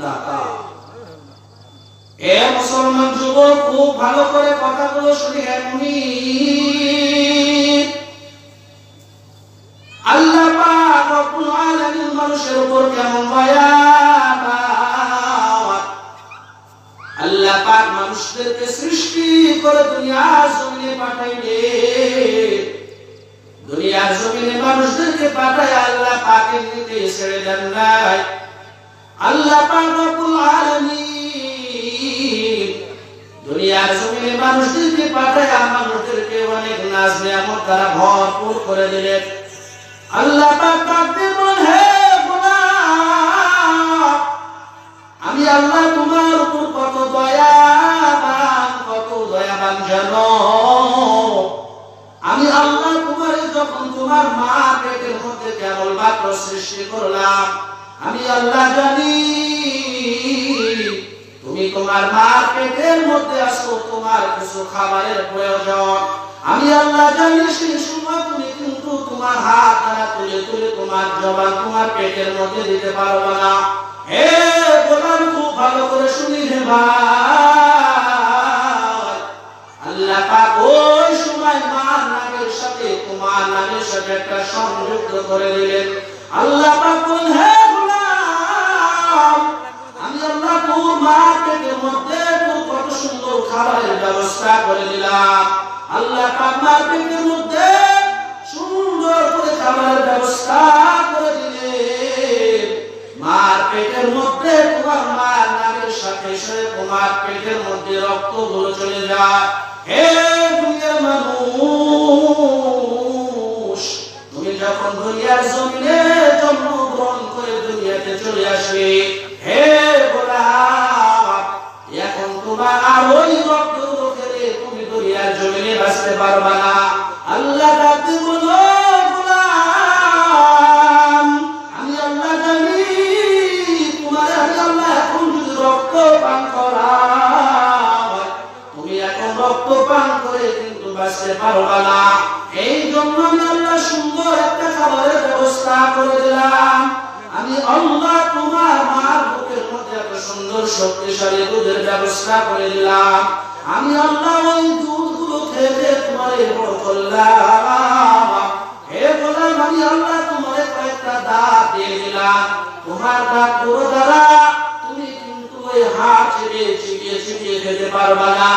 দাতা। এ মুসলমান যুবক, খুব ভালো করে কথাগুলো শুনে মুনির, আল্লাহ পাক রব্বুল আলামিন মানুষের উপর কেমন দয়া, আল্লাহ পাক মানুষদেরকে সৃষ্টি করে দুনিয়ার জমিনে পাঠাইলেন। দুনিয়ার জমিনে মানুষদেরকে পাঠায় আল্লাহ পাকের দিকে ছেড়ে দেন নাই। আল্লাহ পাক রব্বুল আলামিন দুনিয়ার জমিনে মানুষদেরকে পাঠায় মানুষদেরকে অনেক নাজ নিয়ামত দ্বারা ভরপুর করে দিলেন। আল্লাহ পাক ডাকতে বলেন, হে গোলাম, আমি আল্লাহ তোমার উপর কত দয়াবান জানো? আমি আল্লাহ তোমার যখন তোমার মা পেটের মধ্যে কেবলমাত্র সৃষ্টি করলাম, আমি আল্লাহ জানি তুমি তোমার মা পেটের মধ্যে আসো, তোমার কিছু খাবারের প্রয়োজন। আমি আল্লাহ জানি সেই সময় তুমি কিন্তু তোমার হাত দ্বারা তুলে তুলে তোমার জবান তোমার পেটের মধ্যে দিতে পারবে না। হে গোলাম, খুব ভালো করে শুনি রে ভাই, আল্লাহ পাক ওই সময় মার নামের সাথে তোমার নামের সাথে একটা সংযুক্ত করে দিলেন। আল্লাহ পাক বলেন, হে গোলাম, আমি আল্লাহ তোর মার পেটের মধ্যে তোর কত সুন্দর খাবারের ব্যবস্থা করে দিলাম। আল্লাহ পাক মার পেটের মধ্যে সুন্দর করে খাবারের ব্যবস্থা করে দিলেন। মার পেটের মধ্যে তোমার মার নামের সাথে সাথে তোমার পেটের মধ্যে রক্তগুলো চলে যায়। হে দুনিয়ার মানুষ, তুমি যখন দুনিয়ার জমিনে জন্মগ্রহণ করে দুনিয়াতে চলে আসবে, হে গোলাম, এখন তোমার আর ওই রক্তগুলো খেলে তুমি দুনিয়ার জমিনে বাঁচতে পারবে না। আল্লাহ ডাকতে বলো, গোলাম, আমি আল্লাহ জানি তোমার আমি আল্লাহ এখন যদি রক্ত পান করাই, তুমি এখন রক্ত পান করে কিন্তু বাঁচতে পারবে না। এই জন্য আমি আল্লাহ সুন্দর একটা খাবারের ব্যবস্থা করে দিলাম। আমি আল্লাহ তোমার মার বুকের মধ্যে একটা সুন্দর শক্তিশালী দুধের ব্যবস্থা করে দিলাম। আমি আল্লাহ ওই দুধগুলো খেয়ে তোমার বড় করলাম। হে গোলাম, আমি আল্লাহ তোমার কয়েকটা দাঁত দিয়ে দিলাম। তোমার দাঁতগুলো দ্বারা তুমি কিন্তু ওই হাত চিবিয়ে চিবিয়ে চিবিয়ে খেতে পারবা না।